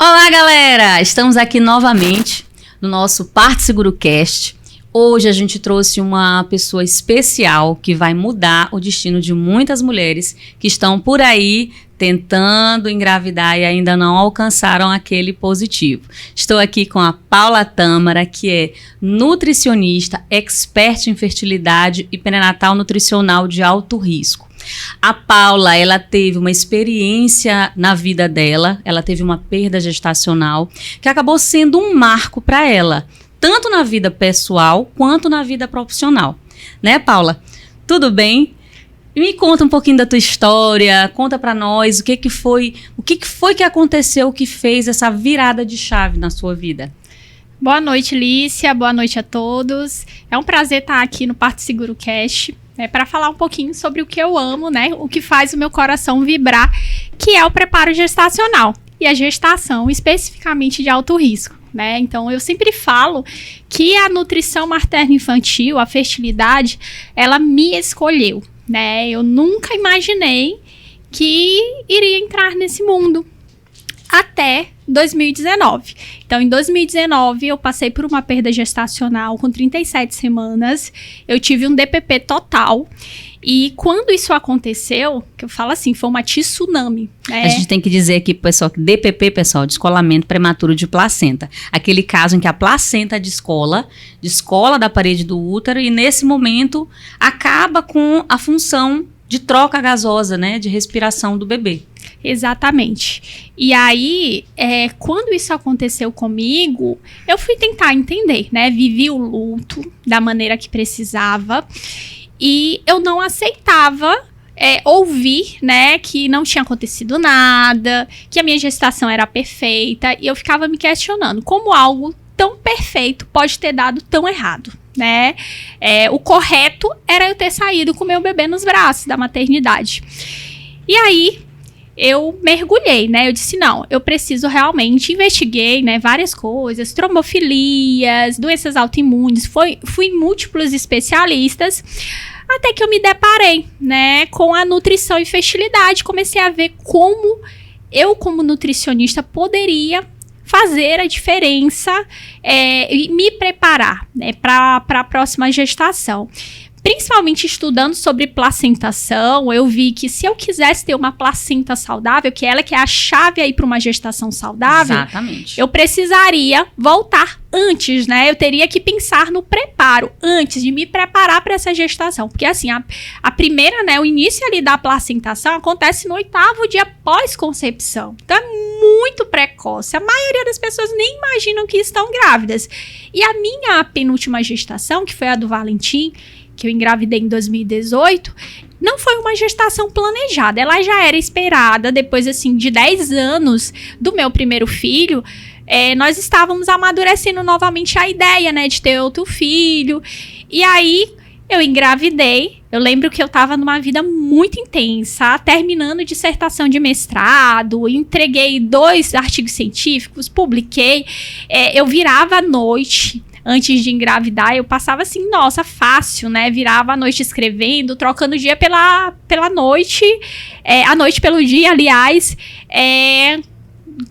Olá, galera! Estamos aqui novamente no nosso Porto Seguro Cast. Hoje a gente trouxe uma pessoa especial que vai mudar o destino de muitas mulheres que estão por aí tentando engravidar e ainda não alcançaram aquele positivo. Estou aqui com a Paula Tâmara, que é nutricionista, expert em fertilidade e pré-natal nutricional de alto risco. A Paula, ela teve uma experiência na vida dela, ela teve uma perda gestacional que acabou sendo um marco para ela, tanto na vida pessoal quanto na vida profissional. Né, Paula? Tudo bem? Me conta um pouquinho da tua história, conta para nós o que foi que aconteceu que fez essa virada de chave na sua vida. Boa noite, Lícia, boa noite a todos. É um prazer estar aqui no Porto Seguro Cast, para falar um pouquinho sobre o que eu amo, né? O que faz o meu coração vibrar, que é o preparo gestacional e a gestação especificamente de alto risco. Né? Então, eu sempre falo que a nutrição materno-infantil, a fertilidade, ela me escolheu, né? Eu nunca imaginei que iria entrar nesse mundo até 2019. Então, em 2019, eu passei por uma perda gestacional com 37 semanas. Eu tive um DPP total. E quando isso aconteceu, que eu falo assim, foi uma tsunami. Né? A gente tem que dizer aqui, pessoal, que DPP, pessoal, descolamento prematuro de placenta. Aquele caso em que a placenta descola da parede do útero e nesse momento acaba com a função de troca gasosa, né, de respiração do bebê. Exatamente. E aí, quando isso aconteceu comigo, eu fui tentar entender, né? Vivi o luto da maneira que precisava e eu não aceitava ouvir, né, que não tinha acontecido nada, que a minha gestação era perfeita e eu ficava me questionando como algo tão perfeito pode ter dado tão errado. Né? O correto era eu ter saído com meu bebê nos braços da maternidade. E aí eu mergulhei, né? Eu disse, não, eu preciso realmente, investiguei, né, várias coisas, trombofilias, doenças autoimunes, fui em múltiplos especialistas, até que eu me deparei, né, com a nutrição e fertilidade, comecei a ver como eu, como nutricionista, poderia fazer a diferença e me preparar, né, para a próxima gestação. Principalmente estudando sobre placentação, eu vi que se eu quisesse ter uma placenta saudável, que ela que é a chave aí para uma gestação saudável, exatamente, eu precisaria voltar antes, né? Eu teria que pensar no preparo, antes de me preparar para essa gestação. Porque assim, a primeira, né, o início ali da placentação acontece no 8º dia pós-concepção. Então é muito precoce. A maioria das pessoas nem imaginam que estão grávidas. E a minha penúltima gestação, que foi a do Valentim, que eu engravidei em 2018, não foi uma gestação planejada, ela já era esperada, depois assim, de 10 anos do meu primeiro filho, nós estávamos amadurecendo novamente a ideia, né, de ter outro filho, e aí eu engravidei. Eu lembro que eu estava numa vida muito intensa, terminando dissertação de mestrado, entreguei 2 artigos científicos, publiquei, eu virava à noite. Antes de engravidar, eu passava assim, nossa, fácil, né? Virava a noite escrevendo, trocando o dia pela noite, a noite pelo dia, aliás,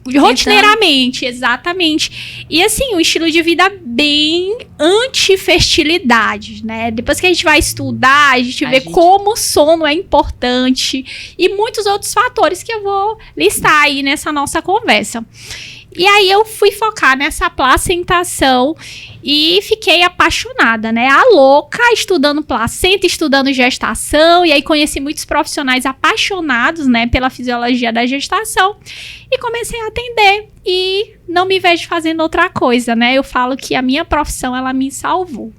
rotineiramente, exatamente. E assim, um estilo de vida bem anti-fertilidade, né? Depois que a gente vai estudar, a gente vê como o sono é importante e muitos outros fatores que eu vou listar aí nessa nossa conversa. E aí eu fui focar nessa placentação e fiquei apaixonada, né? A louca, estudando placenta, estudando gestação. E aí conheci muitos profissionais apaixonados, né, pela fisiologia da gestação. E comecei a atender e não me vejo fazendo outra coisa, né? Eu falo que a minha profissão, ela me salvou.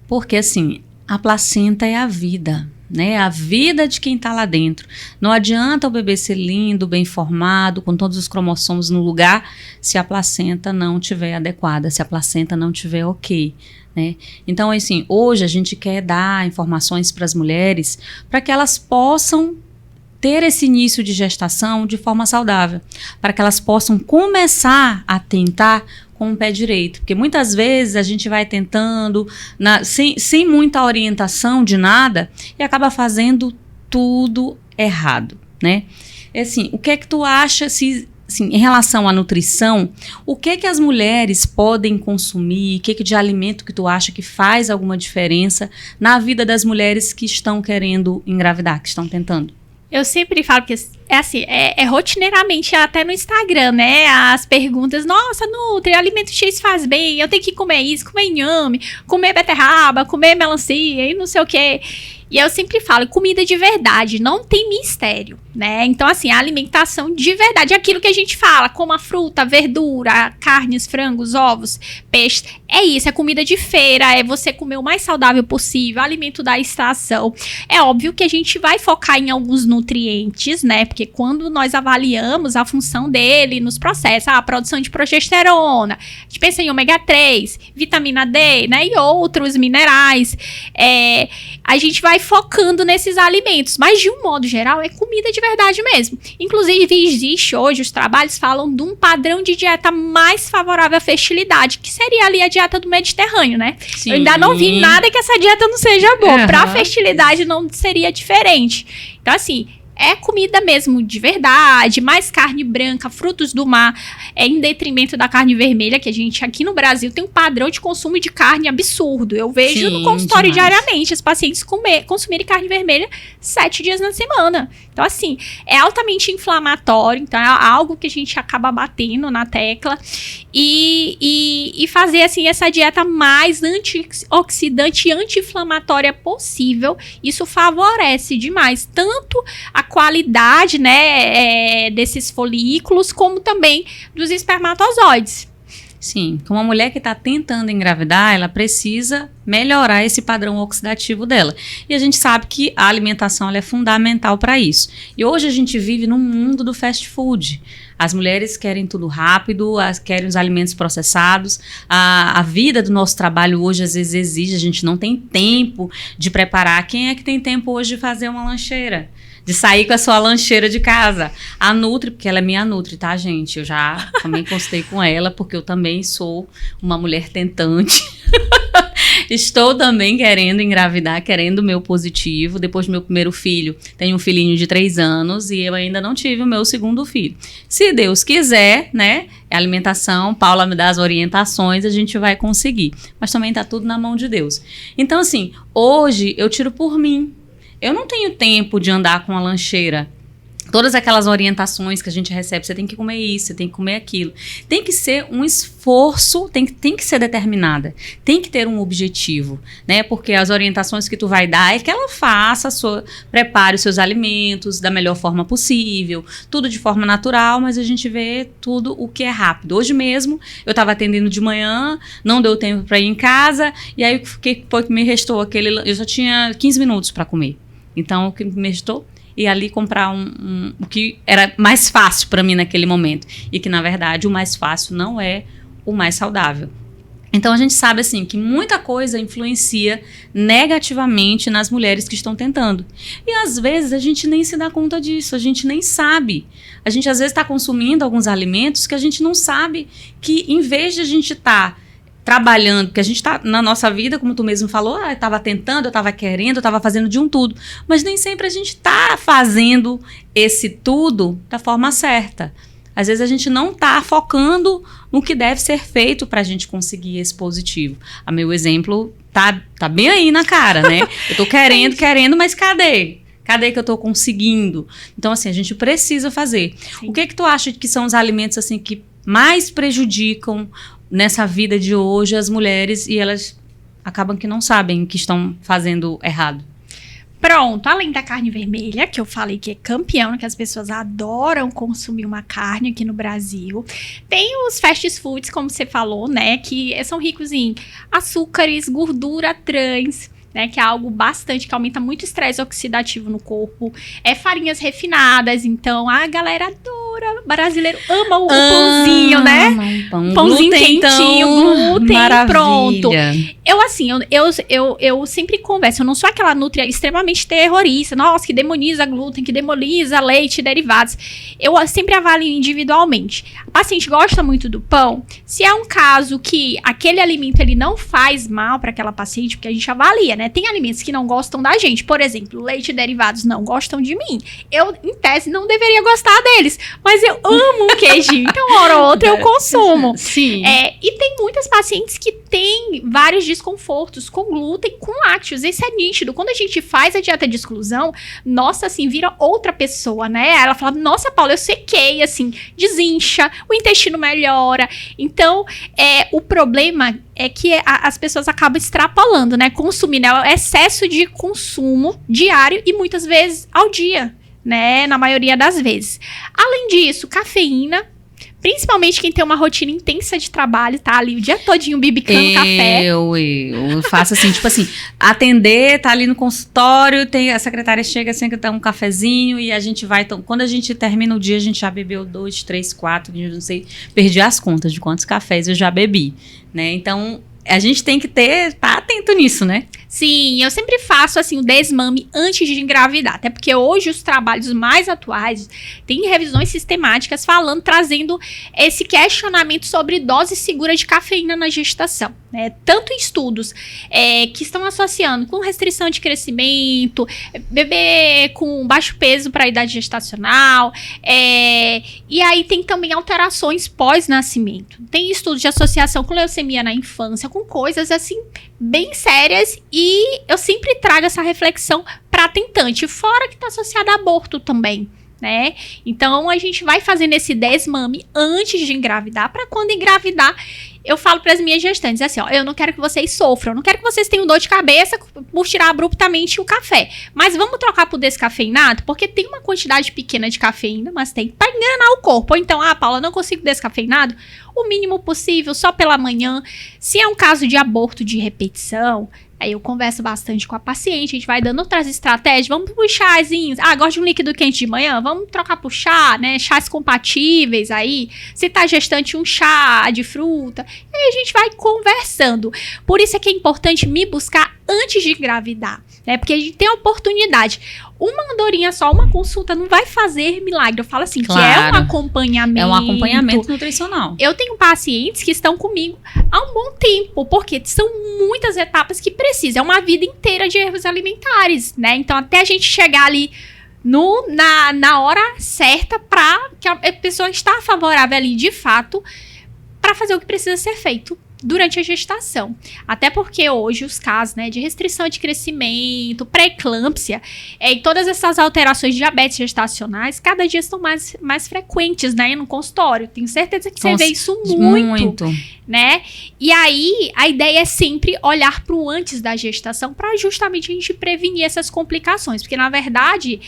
Porque assim, a placenta é a vida. Né, a vida de quem está lá dentro. Não adianta o bebê ser lindo, bem formado, com todos os cromossomos no lugar, se a placenta não estiver adequada, se a placenta não estiver ok. Né? Então, assim, hoje a gente quer dar informações para as mulheres para que elas possam ter esse início de gestação de forma saudável, para que elas possam começar a tentar com o pé direito, porque muitas vezes a gente vai tentando sem muita orientação de nada e acaba fazendo tudo errado, né? Assim, o que é que tu acha, se assim, em relação à nutrição, o que as mulheres podem consumir? O que de alimento que tu acha que faz alguma diferença na vida das mulheres que estão querendo engravidar, que estão tentando? Eu sempre falo que é assim, rotineiramente até no Instagram, né? As perguntas, nossa, Nutri, alimento X faz bem, eu tenho que comer isso, comer inhame, comer beterraba, comer melancia e não sei o quê. E eu sempre falo, comida de verdade, não tem mistério, né? Então, assim, a alimentação de verdade, aquilo que a gente fala, como a fruta, verdura, carnes, frangos, ovos, peixe, é isso, é comida de feira, é você comer o mais saudável possível, alimento da estação. É óbvio que a gente vai focar em alguns nutrientes, né? Porque quando nós avaliamos a função dele nos processos, a produção de progesterona, a gente pensa em ômega 3, vitamina D, né? E outros minerais, a gente vai focando nesses alimentos, mas de um modo geral é comida de verdade mesmo. Inclusive existe hoje, os trabalhos falam de um padrão de dieta mais favorável à fertilidade, que seria ali a dieta do Mediterrâneo, né? Sim. Eu ainda não vi nada que essa dieta não seja boa, pra fertilidade não seria diferente. Então assim, é comida mesmo de verdade, mais carne branca, frutos do mar, em detrimento da carne vermelha, que a gente aqui no Brasil tem um padrão de consumo de carne absurdo. Eu vejo no consultório diariamente os pacientes consumirem carne vermelha 7 dias na semana. Então, assim, é altamente inflamatório, então é algo que a gente acaba batendo na tecla. E fazer, assim, essa dieta mais antioxidante e anti-inflamatória possível, isso favorece demais, tanto a qualidade, né, desses folículos, como também dos espermatozoides. Sim, como uma mulher que está tentando engravidar, ela precisa melhorar esse padrão oxidativo dela. E a gente sabe que a alimentação ela é fundamental para isso. E hoje a gente vive num mundo do fast food. As mulheres querem tudo rápido, querem os alimentos processados. A vida do nosso trabalho hoje às vezes exige, a gente não tem tempo de preparar. Quem é que tem tempo hoje de fazer uma lancheira? De sair com a sua lancheira de casa. A Nutri, porque ela é minha Nutri, tá, gente? Eu já também consultei com ela, porque eu também sou uma mulher tentante. Estou também querendo engravidar, querendo o meu positivo. Depois do meu primeiro filho, tenho um filhinho de 3 anos e eu ainda não tive o meu segundo filho. Se Deus quiser, né? Alimentação, Paula me dá as orientações, a gente vai conseguir. Mas também tá tudo na mão de Deus. Então, assim, hoje eu tiro por mim. Eu não tenho tempo de andar com a lancheira. Todas aquelas orientações que a gente recebe, você tem que comer isso, você tem que comer aquilo. Tem que ser um esforço, tem que ser determinada. Tem que ter um objetivo, né? Porque as orientações que tu vai dar é que ela prepare os seus alimentos da melhor forma possível, tudo de forma natural, mas a gente vê tudo o que é rápido. Hoje mesmo, eu estava atendendo de manhã, não deu tempo para ir em casa, e aí o que foi que me restou? Eu só tinha 15 minutos para comer. Então, o que me restou? E ali comprar o que era mais fácil para mim naquele momento. E que, na verdade, o mais fácil não é o mais saudável. Então, a gente sabe, assim, que muita coisa influencia negativamente nas mulheres que estão tentando. E, às vezes, a gente nem se dá conta disso, a gente nem sabe. A gente, às vezes, está consumindo alguns alimentos que a gente não sabe que, em vez de a gente estar trabalhando, porque a gente está na nossa vida, como tu mesmo falou, eu estava tentando, eu estava querendo, eu estava fazendo de um tudo, mas nem sempre a gente está fazendo esse tudo da forma certa. Às vezes a gente não está focando no que deve ser feito para a gente conseguir esse positivo. A meu exemplo tá bem aí na cara, né? Eu tô querendo, mas cadê? Cadê que eu tô conseguindo? Então, assim, a gente precisa fazer. Sim. O que tu acha que são os alimentos, assim, que mais prejudicam nessa vida de hoje as mulheres e elas acabam que não sabem que estão fazendo errado? Pronto, além da carne vermelha, que eu falei que é campeão, que as pessoas adoram consumir uma carne aqui no Brasil, tem os fast foods, como você falou, né, que são ricos em açúcares, gordura trans, né, que é algo bastante, que aumenta muito o estresse oxidativo no corpo, farinhas refinadas, então a galera adora, brasileiro ama o pãozinho, né? Pão. Pãozinho glúten, quentinho, então, glúten, maravilha. pronto. Eu sempre converso, eu não sou aquela nutria extremamente terrorista, nossa, que demoniza glúten, que demoniza leite e derivados. Eu sempre avalio individualmente. O paciente gosta muito do pão, se é um caso que aquele alimento ele não faz mal para aquela paciente, porque a gente avalia, né? Tem alimentos que não gostam da gente, por exemplo, leite e derivados não gostam de mim. Eu, em tese, não deveria gostar deles, mas eu amo um queijinho, então uma hora ou outra eu consumo. Sim. E tem muitas pacientes que têm vários desconfortos com glúten, com lácteos. Isso é nítido. Quando a gente faz a dieta de exclusão, nossa, assim, vira outra pessoa, né? Ela fala, nossa, Paula, eu sequei, assim, desincha, o intestino melhora. Então, o problema é que as pessoas acabam extrapolando, né? Consumindo, é o excesso de consumo diário e muitas vezes ao dia, né? Na maioria das vezes. Além disso, cafeína. Principalmente quem tem uma rotina intensa de trabalho, tá ali o dia todinho bibicando café. Eu faço assim, tipo assim, atender, tá ali no consultório, a secretária chega assim, que dá um cafezinho e a gente vai, então, quando a gente termina o dia, a gente já bebeu 2, 3, 4, não sei, perdi as contas de quantos cafés eu já bebi, né? Então, a gente tem que tá atento nisso, né? Sim, eu sempre faço assim o desmame antes de engravidar, até porque hoje os trabalhos mais atuais têm revisões sistemáticas trazendo esse questionamento sobre dose segura de cafeína na gestação, né? Tanto em estudos que estão associando com restrição de crescimento, bebê com baixo peso para a idade gestacional, e aí tem também alterações pós-nascimento. Tem estudos de associação com leucemia na infância, com coisas assim bem sérias, e eu sempre trago essa reflexão para tentante, fora que está associada a aborto também, né? Então a gente vai fazendo esse desmame antes de engravidar, para quando engravidar, eu falo para as minhas gestantes assim, ó, eu não quero que vocês sofram, eu não quero que vocês tenham dor de cabeça por tirar abruptamente o café, mas vamos trocar por descafeinado, porque tem uma quantidade pequena de cafeína, mas tem para enganar o corpo. Ou então, Paula, não consigo descafeinado, o mínimo possível, só pela manhã. Se é um caso de aborto de repetição, aí eu converso bastante com a paciente, a gente vai dando outras estratégias, vamos pro chazinhos, gosto de um líquido quente de manhã, vamos trocar pro chá, né, chás compatíveis aí, se tá gestante um chá de fruta, e aí a gente vai conversando. Por isso é que é importante me buscar antes de engravidar, né, porque a gente tem a oportunidade. Uma andorinha só, uma consulta não vai fazer milagre. Eu falo assim, claro, que é um acompanhamento. É um acompanhamento nutricional. Eu tenho pacientes que estão comigo há um bom tempo, porque são muitas etapas que precisam. É uma vida inteira de erros alimentares, né? Então, até a gente chegar ali na hora certa para que a pessoa está favorável ali, de fato, para fazer o que precisa ser feito durante a gestação. Até porque hoje os casos, né, de restrição de crescimento, pré-eclâmpsia, e todas essas alterações de diabetes gestacionais, cada dia estão mais frequentes, né, no consultório. Tenho certeza que você vê isso muito, né? E aí, a ideia é sempre olhar para o antes da gestação, para justamente a gente prevenir essas complicações. Porque, na verdade,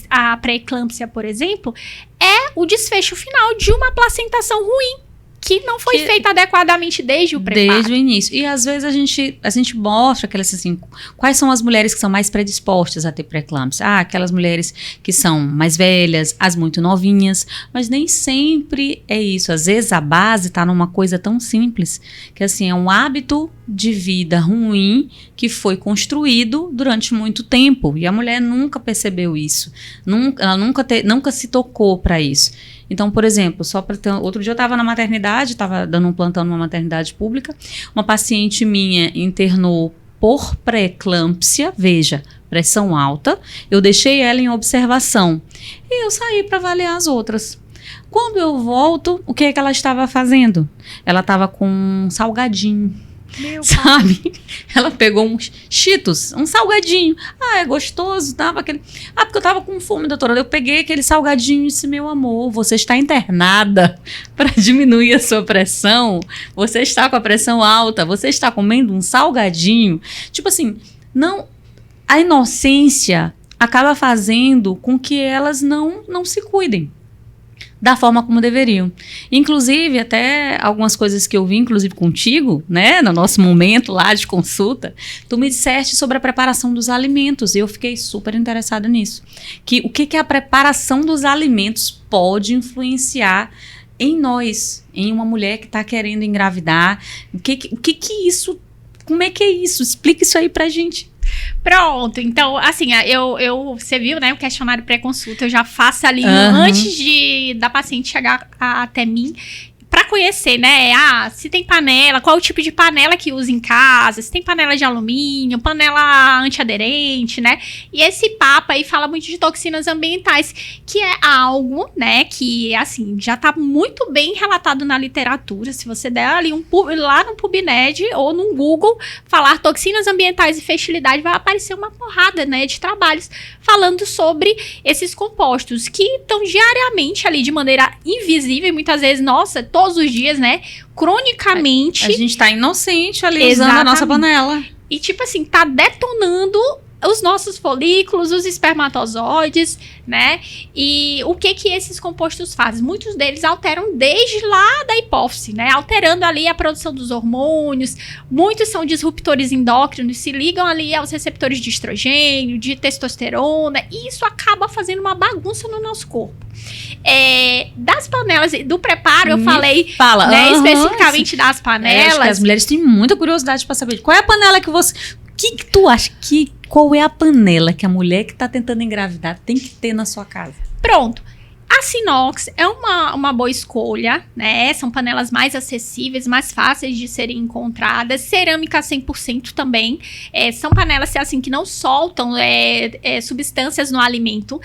a pré-eclâmpsia, por exemplo, é o desfecho final de uma placentação ruim, que não foi feita adequadamente desde o preparo. Desde o início. E às vezes a gente mostra aquelas assim, quais são as mulheres que são mais predispostas a ter pré-eclâmpsia. Aquelas mulheres que são mais velhas, as muito novinhas, mas nem sempre é isso. Às vezes a base está numa coisa tão simples, que assim, é um hábito de vida ruim que foi construído durante muito tempo, e a mulher nunca percebeu isso. Ela nunca se tocou para isso. Então, por exemplo, outro dia eu estava na maternidade, estava dando um plantão numa maternidade pública, uma paciente minha internou por pré-eclâmpsia, veja, pressão alta, eu deixei ela em observação e eu saí para avaliar as outras. Quando eu volto, o que é que ela estava fazendo? Ela estava com um salgadinho. Meu sabe? pai. Ela pegou uns Cheetos, um salgadinho. É gostoso, tava aquele... porque eu tava com fome, doutora. Eu peguei aquele salgadinho e disse, meu amor, você está internada para diminuir a sua pressão. Você está com a pressão alta, você está comendo um salgadinho. Tipo assim, não... A inocência acaba fazendo com que elas não se cuidem da forma como deveriam. Inclusive, até algumas coisas que eu vi, inclusive contigo, né, no nosso momento lá de consulta, tu me disseste sobre a preparação dos alimentos, e eu fiquei super interessada nisso. O que a preparação dos alimentos pode influenciar em nós, em uma mulher que está querendo engravidar. O que isso, como é que é isso? Explica isso aí pra gente. Pronto, então, assim, você viu, né, o questionário pré-consulta, eu já faço ali antes da paciente chegar até mim, para conhecer, né, se tem panela, qual o tipo de panela que usa em casa, se tem panela de alumínio, panela antiaderente, né, e esse papo aí fala muito de toxinas ambientais, que é algo, né, que, assim, já tá muito bem relatado na literatura. Se você der ali lá no PubMed ou no Google, falar toxinas ambientais e fertilidade, vai aparecer uma porrada, né, de trabalhos falando sobre esses compostos, que estão diariamente ali de maneira invisível, e muitas vezes, nossa, todos os dias, né? Cronicamente. A gente tá inocente ali usando a nossa panela. E tipo assim, tá detonando os nossos folículos, os espermatozoides, né? E o que esses compostos fazem? Muitos deles alteram desde lá da hipófise, né? Alterando ali a produção dos hormônios. Muitos são disruptores endócrinos, se ligam ali aos receptores de estrogênio, de testosterona, e isso acaba fazendo uma bagunça no nosso corpo. Das panelas, do preparo, eu falei, né, especificamente das panelas. Acho que as mulheres têm muita curiosidade para saber qual é a panela que você... O que tu acha que... Qual é a panela que a mulher que está tentando engravidar tem que ter na sua casa? Pronto. A Sinox é uma boa escolha, né? São panelas mais acessíveis, mais fáceis de serem encontradas. Cerâmica 100% também. São panelas assim, que não soltam substâncias no alimento.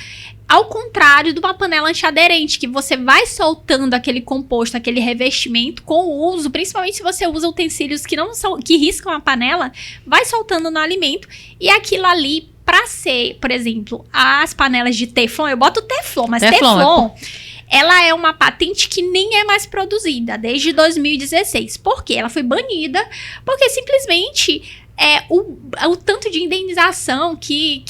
Ao contrário de uma panela antiaderente, que você vai soltando aquele composto, aquele revestimento com o uso, principalmente se você usa utensílios que riscam a panela, vai soltando no alimento, e aquilo ali, para ser, por exemplo, as panelas de Teflon, eu boto Teflon, mas Teflon ela é uma patente que nem é mais produzida desde 2016. Por quê? Ela foi banida porque simplesmente o tanto de indenização que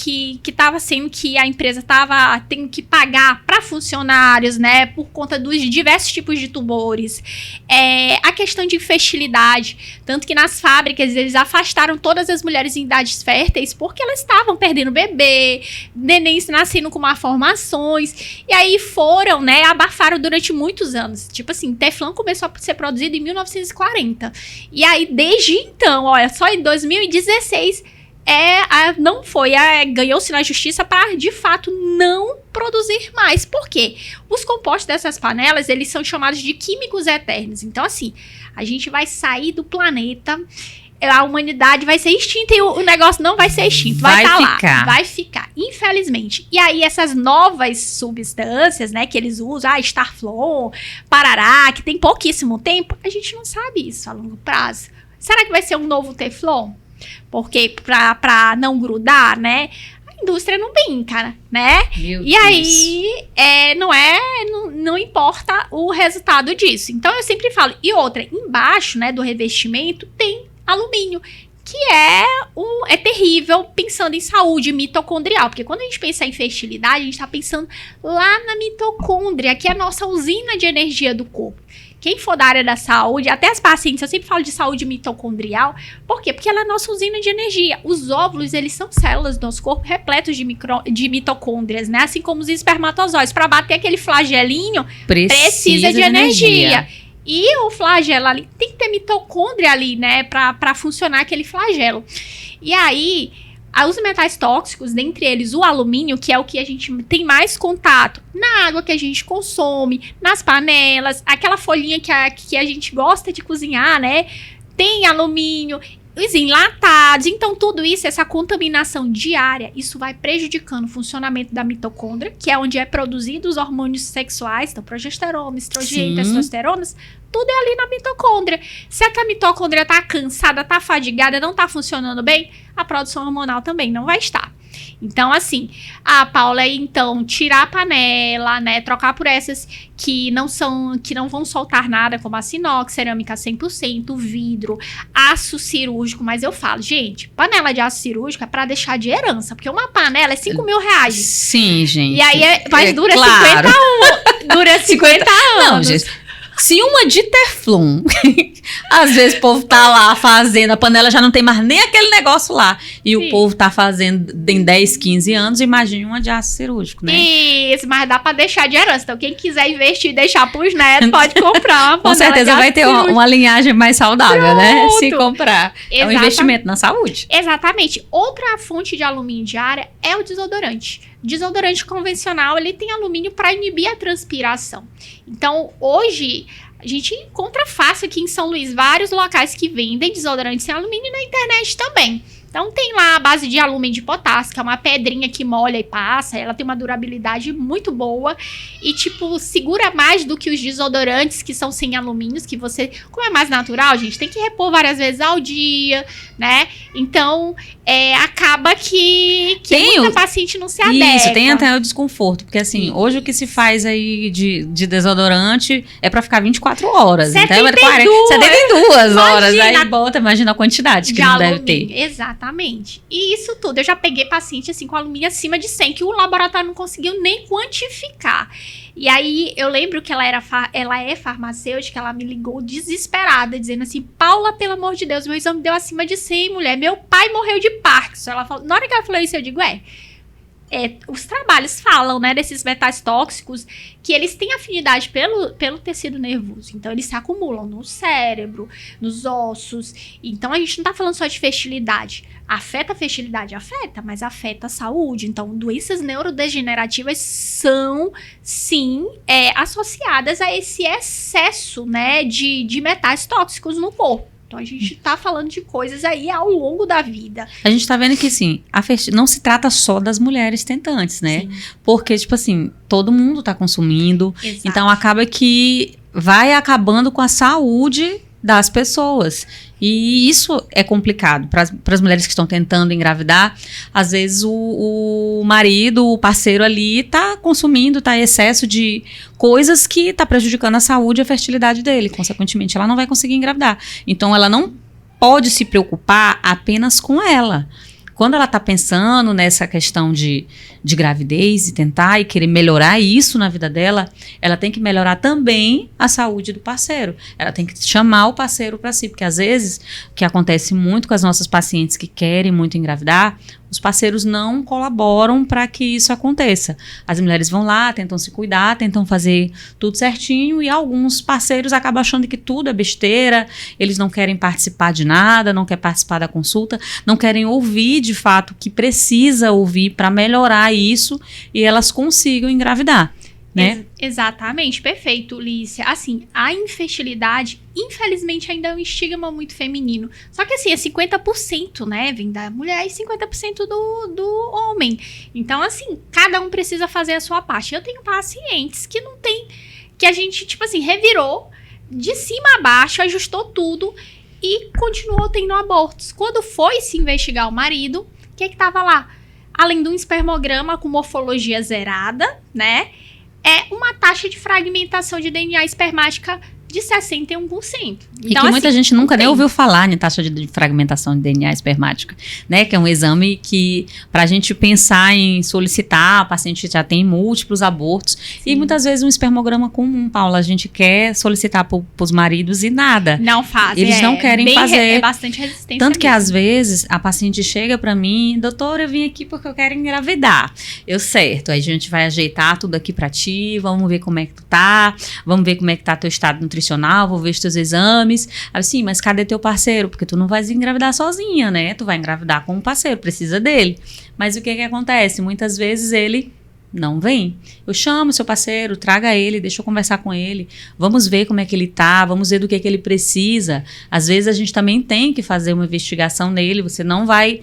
estava sendo, que a empresa estava tendo que pagar para funcionários, né, por conta dos diversos tipos de tumores, a questão de infertilidade, tanto que nas fábricas eles afastaram todas as mulheres em idades férteis porque elas estavam perdendo bebê, nenéns nascendo com malformações, e aí foram, né, abafaram durante muitos anos. Tipo assim, Teflon começou a ser produzido em 1940, e aí desde então, olha, só em 2016 ganhou-se na justiça para, de fato, não produzir mais. Por quê? Os compostos dessas panelas, eles são chamados de químicos eternos. Então, assim, a gente vai sair do planeta, a humanidade vai ser extinta e o negócio não vai ser extinto. Vai ficar, infelizmente. E aí, essas novas substâncias, né, que eles usam, Starflon, Parará, que tem pouquíssimo tempo, a gente não sabe isso a longo prazo. Será que vai ser um novo Teflon? Porque pra não grudar, né? A indústria não brinca, né? E aí, não importa o resultado disso. Então, eu sempre falo. E outra, embaixo, né, do revestimento tem alumínio, que é terrível pensando em saúde mitocondrial. Porque quando a gente pensa em fertilidade, a gente tá pensando lá na mitocôndria, que é a nossa usina de energia do corpo. Quem for da área da saúde, até as pacientes, eu sempre falo de saúde mitocondrial. Por quê? Porque ela é a nossa usina de energia. Os óvulos, eles são células do nosso corpo repletos de mitocôndrias, né? Assim como os espermatozoides. Para bater aquele flagelinho, precisa de energia. E o flagelo ali, tem que ter mitocôndria ali, né? Para funcionar aquele flagelo. E aí, os metais tóxicos, dentre eles o alumínio, que é o que a gente tem mais contato na água que a gente consome, nas panelas, aquela folhinha que a gente gosta de cozinhar, né? Tem alumínio, os enlatados. Então, tudo isso, essa contaminação diária, isso vai prejudicando o funcionamento da mitocôndria, que é onde é produzido os hormônios sexuais, então progesterona, estrogênio, testosterona, tudo é ali na mitocôndria. Se a mitocôndria tá cansada, tá fadigada, não tá funcionando bem, a produção hormonal também não vai estar. Então, assim, Paula, então, tirar a panela, né, trocar por essas que não vão soltar nada, como a Sinox, cerâmica 100%, vidro, aço cirúrgico. Mas eu falo, gente, panela de aço cirúrgico é pra deixar de herança, porque uma panela é 5 mil reais. Sim, gente. E aí, mas dura claro. 50 anos. Dura 50 anos. Não, gente. Se uma de Teflon, às vezes o povo tá lá fazendo, a panela já não tem mais nem aquele negócio lá, e Sim. o povo tá fazendo em 10, 15 anos, imagine uma de aço cirúrgico, né? Isso, mas dá pra deixar de herança. Então, quem quiser investir e deixar pros netos, pode comprar uma panela. Com certeza de vai ter aço uma linhagem mais saudável, né? Se Pronto. comprar. É um investimento na saúde. Exatamente. Outra fonte de alumínio diária é o desodorante. Desodorante convencional, ele tem alumínio para inibir a transpiração. Então, hoje, a gente encontra fácil aqui em São Luís vários locais que vendem desodorante sem alumínio e na internet também. Então, tem lá a base de alumínio de potássio, que é uma pedrinha que molha e passa. Ela tem uma durabilidade muito boa e, tipo, segura mais do que os desodorantes que são sem alumínios, que você, como é mais natural, gente, tem que repor várias vezes ao dia, né? Então, acaba que muita paciente não se adequa. Isso, tem até o desconforto, porque assim, hoje o que se faz aí de desodorante é pra ficar 24 horas. 72, então, 72 horas. imagina, Aí bota, imagina a quantidade que de não alumínio. deve ter. Exatamente. E isso tudo, eu já peguei paciente assim com alumínio acima de 100, que o laboratório não conseguiu nem quantificar. E aí, eu lembro que ela é farmacêutica, ela me ligou desesperada, dizendo assim, Paula, pelo amor de Deus, meu exame deu acima de 100, mulher, meu pai morreu de Parkinson. Ela falou, na hora que ela falou isso, eu digo, os trabalhos falam, né, desses metais tóxicos, que eles têm afinidade pelo tecido nervoso. Então, eles se acumulam no cérebro, nos ossos. Então, a gente não tá falando só de fertilidade. Afeta a fertilidade? Afeta, mas afeta a saúde. Então, doenças neurodegenerativas são, sim, associadas a esse excesso, né, de metais tóxicos no corpo. Então, a gente tá falando de coisas aí ao longo da vida. A gente tá vendo que, sim, não se trata só das mulheres tentantes, né? Sim. Porque, tipo assim, todo mundo tá consumindo. Exato. Então, acaba que vai acabando com a saúde das pessoas. E isso é complicado para as mulheres que estão tentando engravidar. Às vezes o marido, o parceiro ali tá consumindo, tá em excesso de coisas que tá prejudicando a saúde e a fertilidade dele. Consequentemente, ela não vai conseguir engravidar. Então, ela não pode se preocupar apenas com ela. Quando ela está pensando nessa questão de gravidez e tentar e querer melhorar isso na vida dela, ela tem que melhorar também a saúde do parceiro. Ela tem que chamar o parceiro para si, porque às vezes, o que acontece muito com as nossas pacientes que querem muito engravidar, os parceiros não colaboram para que isso aconteça. As mulheres vão lá, tentam se cuidar, tentam fazer tudo certinho e alguns parceiros acabam achando que tudo é besteira, eles não querem participar de nada, não querem participar da consulta, não querem ouvir de fato o que precisa ouvir para melhorar isso e elas consigam engravidar. Né? Exatamente, perfeito, Lícia. Assim, a infertilidade, infelizmente, ainda é um estigma muito feminino. Só que assim, é 50%, né? Vem da mulher e 50% do homem. Então, assim, cada um precisa fazer a sua parte. Eu tenho pacientes que não tem, que a gente, tipo assim, revirou de cima a baixo, ajustou tudo e continuou tendo abortos. Quando foi se investigar o marido, o que tava lá? Além de um espermograma com morfologia zerada, né? É uma taxa de fragmentação de DNA espermática de 61%. Então, e que muita gente nunca nem ouviu falar em taxa de fragmentação de DNA espermática, né? Que é um exame que, pra gente pensar em solicitar, a paciente já tem múltiplos abortos. Sim. E muitas vezes um espermograma comum, Paula, a gente quer solicitar pros maridos e nada. Não fazem. Eles não querem fazer. É bastante resistência. Tanto que às vezes a paciente chega pra mim, doutora, eu vim aqui porque eu quero engravidar. Eu, certo, aí a gente vai ajeitar tudo aqui pra ti, vamos ver como é que tu tá, vamos ver como é que tá teu estado nutricional, vou ver os teus exames. Assim, mas cadê teu parceiro? Porque tu não vai engravidar sozinha, né? Tu vai engravidar com um parceiro, precisa dele. Mas o que acontece? Muitas vezes ele não vem. Eu chamo seu parceiro, traga ele, deixa eu conversar com ele, vamos ver como é que ele tá, vamos ver do que ele precisa. Às vezes a gente também tem que fazer uma investigação nele, você não vai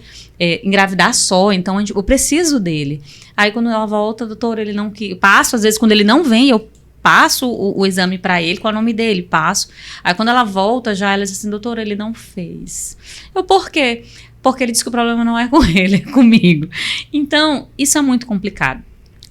engravidar só, então eu preciso dele. Aí quando ela volta, doutor, ele não... Passo, às vezes quando ele não vem, eu passo o exame para ele, qual é o nome dele, passo. Aí quando ela volta já, ela diz assim, doutor, ele não fez. Eu, por quê? Porque ele disse que o problema não é com ele, é comigo. Então, isso é muito complicado.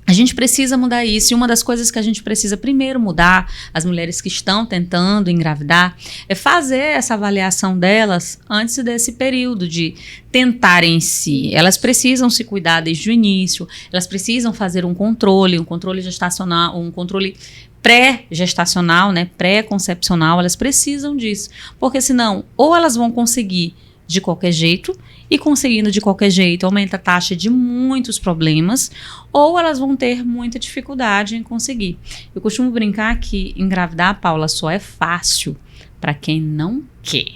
A gente precisa mudar isso, e uma das coisas que a gente precisa primeiro mudar, as mulheres que estão tentando engravidar, é fazer essa avaliação delas antes desse período de tentar em si. Elas precisam se cuidar desde o início, elas precisam fazer um controle gestacional, um controle pré-gestacional, né, pré-concepcional, elas precisam disso. Porque senão, ou elas vão conseguir de qualquer jeito, e conseguindo de qualquer jeito aumenta a taxa de muitos problemas, ou elas vão ter muita dificuldade em conseguir. Eu costumo brincar que engravidar, Paula, só é fácil para quem não quer.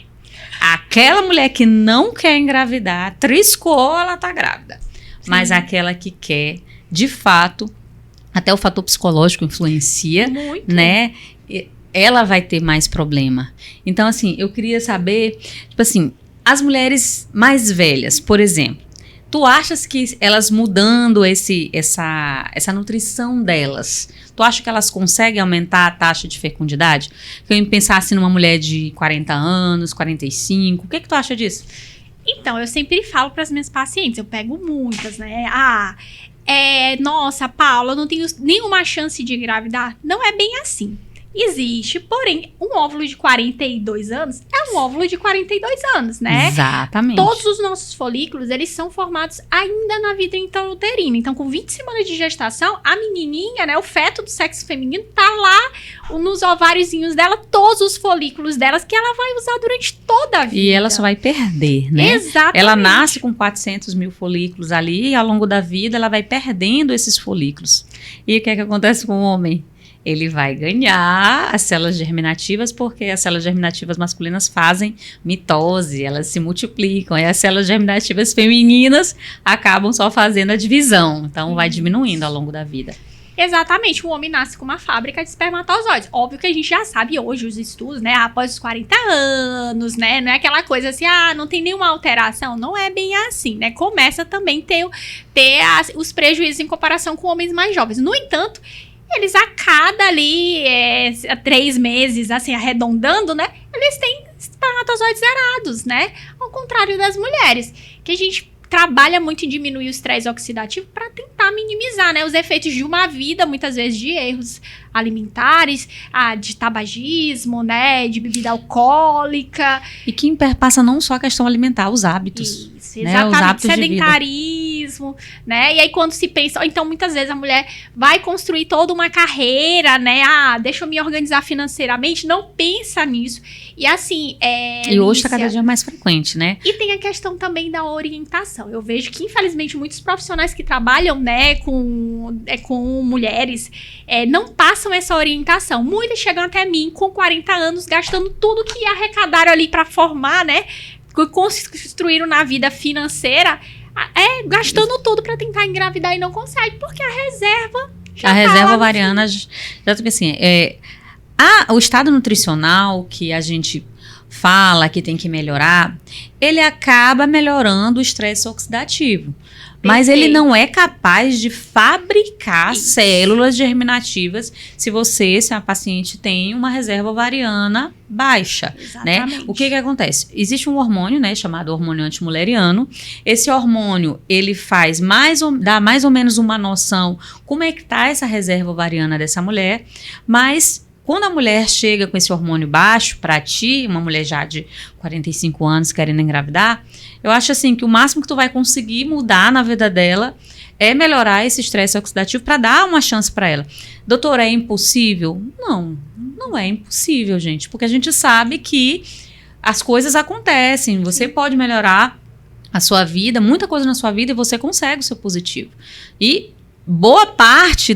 Aquela mulher que não quer engravidar, triscou, ela tá grávida. Sim. Mas aquela que quer, de fato, até o fator psicológico influencia, muito, né? Ela vai ter mais problema. Então, assim, eu queria saber, tipo assim, as mulheres mais velhas, por exemplo, tu achas que elas mudando essa nutrição delas, tu acha que elas conseguem aumentar a taxa de fecundidade? Eu pensar assim numa mulher de 40 anos, 45, o que tu acha disso? Então, eu sempre falo para as minhas pacientes, eu pego muitas, né? Nossa, Paula, eu não tenho nenhuma chance de engravidar. Não é bem assim. Existe, porém, um óvulo de 42 anos é um óvulo de 42 anos, né? Exatamente. Todos os nossos folículos, eles são formados ainda na vida intrauterina. Então, com 20 semanas de gestação, a menininha, né, o feto do sexo feminino, tá lá nos ováriozinhos dela, todos os folículos delas, que ela vai usar durante toda a vida. E ela só vai perder, né? Exatamente. Ela nasce com 400 mil folículos ali, e ao longo da vida ela vai perdendo esses folículos. E o que é que acontece com o homem? Ele vai ganhar as células germinativas, porque as células germinativas masculinas fazem mitose, elas se multiplicam, e as células germinativas femininas acabam só fazendo a divisão, então vai diminuindo ao longo da vida. Exatamente, o homem nasce com uma fábrica de espermatozoides. Óbvio que a gente já sabe hoje os estudos, né, após os 40 anos, né, não é aquela coisa assim, não tem nenhuma alteração, não é bem assim, né, começa também ter os prejuízos em comparação com homens mais jovens. No entanto, eles a cada ali 3 meses, assim, arredondando, né, eles têm espermatozoides zerados, né, ao contrário das mulheres, que a gente trabalha muito em diminuir o estresse oxidativo para tentar minimizar, né, os efeitos de uma vida, muitas vezes de erros alimentares, de tabagismo, né, de bebida alcoólica. E que perpassa não só a questão alimentar, os hábitos. Isso, exatamente, né, os hábitos sedentarismo, né, e aí quando se pensa, então muitas vezes a mulher vai construir toda uma carreira, né, deixa eu me organizar financeiramente, não pensa nisso, e assim, e hoje está cada dia mais frequente, né. E tem a questão também da orientação, eu vejo que infelizmente muitos profissionais que trabalham, né, com mulheres, não passam essa orientação. Muitas chegam até mim com 40 anos, gastando tudo que arrecadaram ali para formar, né? Construíram na vida financeira, gastando tudo para tentar engravidar e não consegue, porque a reserva já a reserva ovariana, já assim, o estado nutricional que a gente fala que tem que melhorar, ele acaba melhorando o estresse oxidativo. Mas ele não é capaz de fabricar células germinativas se a paciente tem uma reserva ovariana baixa, né? O que acontece? Existe um hormônio, né, chamado hormônio antimuleriano. Esse hormônio, ele dá mais ou menos uma noção como é que tá essa reserva ovariana dessa mulher, mas quando a mulher chega com esse hormônio baixo para ti, uma mulher já de 45 anos querendo engravidar, eu acho assim que o máximo que tu vai conseguir mudar na vida dela é melhorar esse estresse oxidativo para dar uma chance para ela. Doutora, é impossível? Não é impossível, gente, porque a gente sabe que as coisas acontecem, você pode melhorar a sua vida, muita coisa na sua vida e você consegue o seu positivo. E boa parte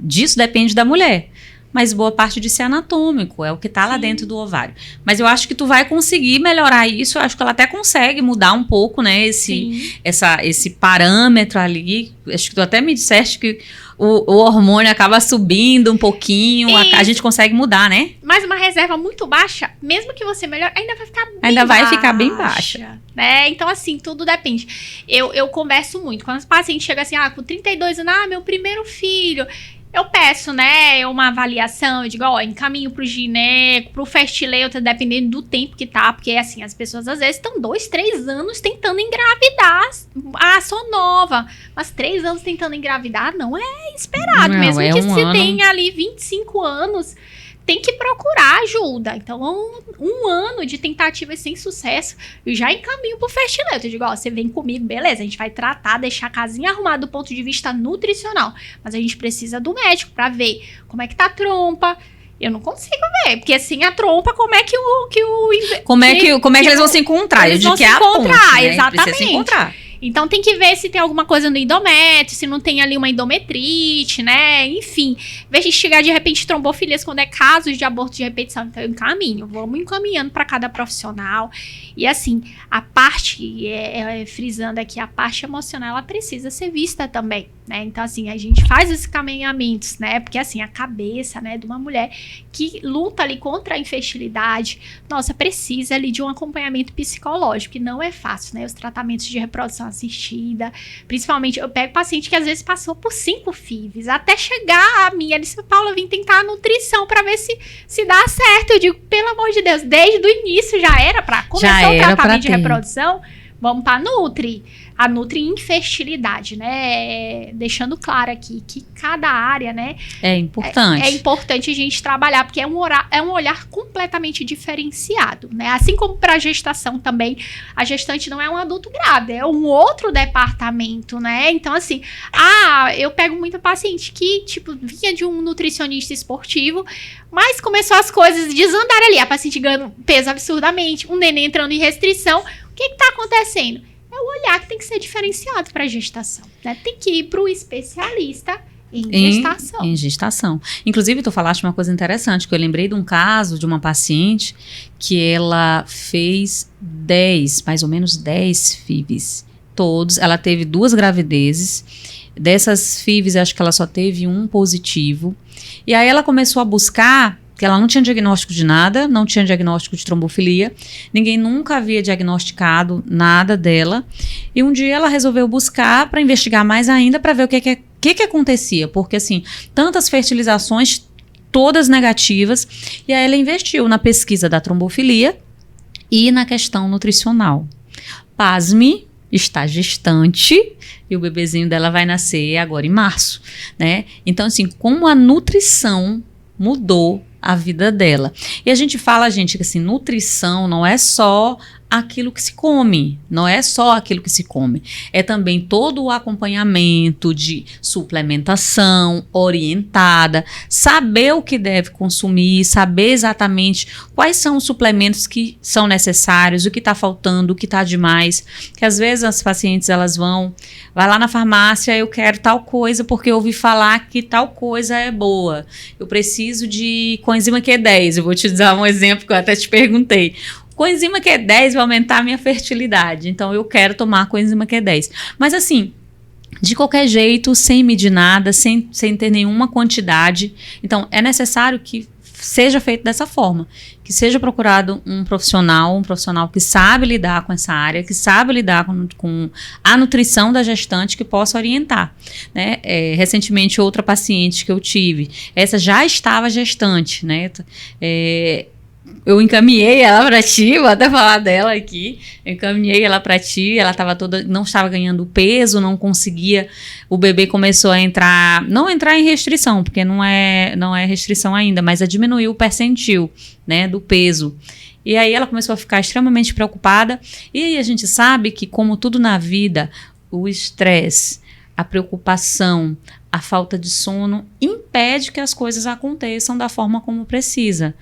disso depende da mulher. Mas boa parte disso é anatômico, é o que está lá dentro do ovário. Mas eu acho que tu vai conseguir melhorar isso, eu acho que ela até consegue mudar um pouco, né, esse parâmetro ali. Acho que tu até me disseste que o hormônio acaba subindo um pouquinho, a gente consegue mudar, né? Mas uma reserva muito baixa, mesmo que você melhore, vai ficar bem baixa. Né? Então, assim, tudo depende. Eu converso muito, quando os pacientes chegam assim, com 32 anos, meu primeiro filho... Eu peço, né, uma avaliação, eu digo, encaminho pro gineco, pro festileuta, dependendo do tempo que tá, porque, assim, as pessoas às vezes estão 2, 3 anos tentando engravidar. Sou nova, mas 3 anos tentando engravidar não é esperado, mesmo que se tenha ali 25 anos, tem que procurar ajuda. Então, um ano de tentativas sem sucesso, eu já encaminho pro Fertileto. Eu digo, ó, você vem comigo, beleza, a gente vai tratar, deixar a casinha arrumada do ponto de vista nutricional. Mas a gente precisa do médico pra ver como é que tá a trompa. Eu não consigo ver, porque assim, a trompa, como é que eles vão se encontrar? Eles vão se encontrar, exatamente. Precisa se encontrar. Então tem que ver se tem alguma coisa no endométrio, se não tem ali uma endometrite, né? Enfim, investigar de repente trombofilias quando é casos de aborto de repetição. Então eu encaminho, vamos encaminhando para cada profissional. E assim, a parte, frisando aqui, a parte emocional, ela precisa ser vista também, né? Então assim, a gente faz esses caminhamentos, né? Porque assim, a cabeça, né, de uma mulher que luta ali contra a infertilidade, nossa, precisa ali de um acompanhamento psicológico, que não é fácil, né? Os tratamentos de reprodução assistida, principalmente, eu pego paciente que às vezes passou por 5 FIVs, até chegar a mim, ela disse, Paula, eu vim tentar a nutrição pra ver se dá certo. Eu digo, pelo amor de Deus, desde o início já era pra começar o tratamento de reprodução, vamos pra Nutri. A Nutri Infertilidade, né? Deixando claro aqui que cada área, né? É importante. É importante a gente trabalhar, porque é um olhar completamente diferenciado, né? Assim como para a gestação também, a gestante não é um adulto grávida, é um outro departamento, né? Então, assim, eu pego muita paciente que, tipo, vinha de um nutricionista esportivo, mas começou as coisas desandar ali. A paciente ganhando peso absurdamente, um neném entrando em restrição. O que tá acontecendo? É o olhar que tem que ser diferenciado para a gestação, né? Tem que ir para o especialista em gestação. Em gestação. Inclusive, tu falaste uma coisa interessante, que eu lembrei de um caso de uma paciente que ela fez mais ou menos 10 FIVs. Ela teve 2 gravidezes. Dessas FIVs, acho que ela só teve um positivo. E aí ela começou a buscar, porque ela não tinha diagnóstico de nada, não tinha diagnóstico de trombofilia, ninguém nunca havia diagnosticado nada dela, e um dia ela resolveu buscar para investigar mais ainda, para ver o que acontecia, porque assim, tantas fertilizações, todas negativas, e aí ela investiu na pesquisa da trombofilia e na questão nutricional. Pasme, está gestante, e o bebezinho dela vai nascer agora em março, né? Então assim, como a nutrição mudou a vida dela. E a gente fala, gente, que assim, nutrição não é só aquilo que se come, é também todo o acompanhamento de suplementação orientada, saber o que deve consumir, saber exatamente quais são os suplementos que são necessários, o que está faltando, o que está demais, que às vezes as pacientes vai lá na farmácia, eu quero tal coisa porque eu ouvi falar que tal coisa é boa, eu preciso de coenzima Q10, eu vou te dar um exemplo que eu até te perguntei. Coenzima Q10 vai aumentar a minha fertilidade, então eu quero tomar coenzima Q10. Mas assim, de qualquer jeito, sem medir nada, sem ter nenhuma quantidade. Então, é necessário que seja feito dessa forma, que seja procurado um profissional que sabe lidar com essa área, que sabe lidar com a nutrição da gestante, que possa orientar, né? Recentemente, outra paciente que eu tive, essa já estava gestante, né? Eu encaminhei ela para ti, vou até falar dela aqui, eu encaminhei ela para ti, ela não estava ganhando peso, não conseguia, o bebê começou a não entrar em restrição, porque não é restrição ainda, mas a diminuir o percentil, né, do peso. E aí ela começou a ficar extremamente preocupada, e aí a gente sabe que, como tudo na vida, o estresse, a preocupação, a falta de sono impede que as coisas aconteçam da forma como precisa.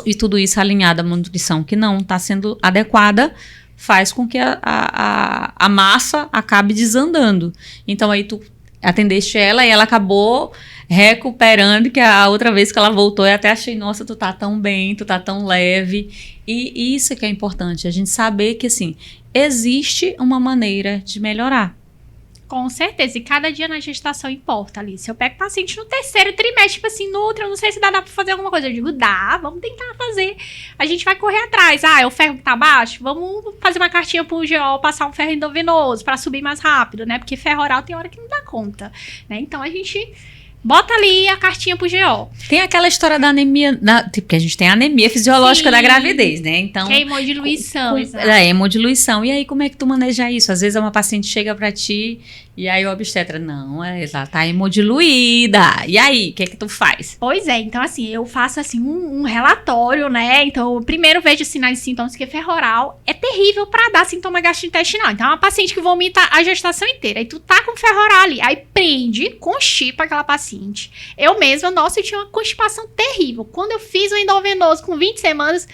E tudo isso alinhado a uma nutrição que não está sendo adequada, faz com que a massa acabe desandando. Então aí tu atendeste ela e ela acabou recuperando, que a outra vez que ela voltou eu até achei, nossa, tu tá tão bem, tu tá tão leve. E isso que é importante, a gente saber que assim, existe uma maneira de melhorar. Com certeza, e cada dia na gestação importa, Alice. Eu pego paciente no 3º trimestre, tipo assim, Nutra, eu não sei se dá pra fazer alguma coisa. Eu digo, dá, vamos tentar fazer. A gente vai correr atrás. É o ferro que tá baixo? Vamos fazer uma cartinha pro GO, passar um ferro endovenoso pra subir mais rápido, né? Porque ferro oral tem hora que não dá conta, né? Então a gente bota ali a cartinha pro GO. Tem aquela história da anemia, porque a gente tem a anemia fisiológica da gravidez, né? Então, que é hemodiluição, exato. É hemodiluição. E aí, como é que tu maneja isso? Às vezes uma paciente chega pra ti E aí o obstetra, não, ela tá hemodiluída. E aí, o que tu faz? Pois é, então assim, eu faço assim um relatório, né? Então, eu primeiro vejo sinais e sintomas, que ferro oral é terrível pra dar sintoma gastrointestinal. Então, é uma paciente que vomita a gestação inteira. Aí tu tá com ferro oral ali, aí prende, constipa aquela paciente. Eu mesma, nossa, eu tinha uma constipação terrível. Quando eu fiz o endovenoso com 20 semanas,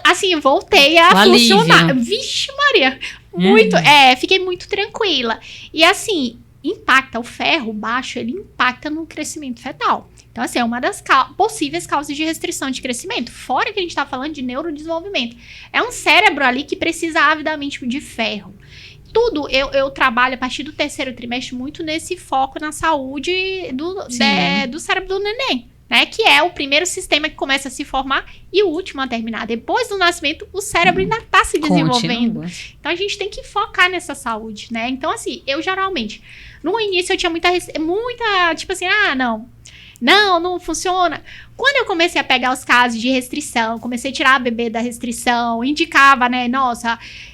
assim, voltei a funcionar. Vixe, Maria! Muito, fiquei muito tranquila. E assim, impacta o ferro baixo, ele impacta no crescimento fetal. Então, assim, é uma das possíveis causas de restrição de crescimento. Fora que a gente tá falando de neurodesenvolvimento. É um cérebro ali que precisa avidamente de ferro. Tudo, eu trabalho a partir do 3º trimestre muito nesse foco na saúde do cérebro do neném. Né, que é o primeiro sistema que começa a se formar e o último a terminar. Depois do nascimento, o cérebro ainda está se desenvolvendo. Continua. Então, a gente tem que focar nessa saúde, né? Então, assim, eu geralmente, no início eu tinha muita tipo assim, não funciona. Quando eu comecei a pegar os casos de restrição, comecei a tirar a bebê da restrição, indicava, né,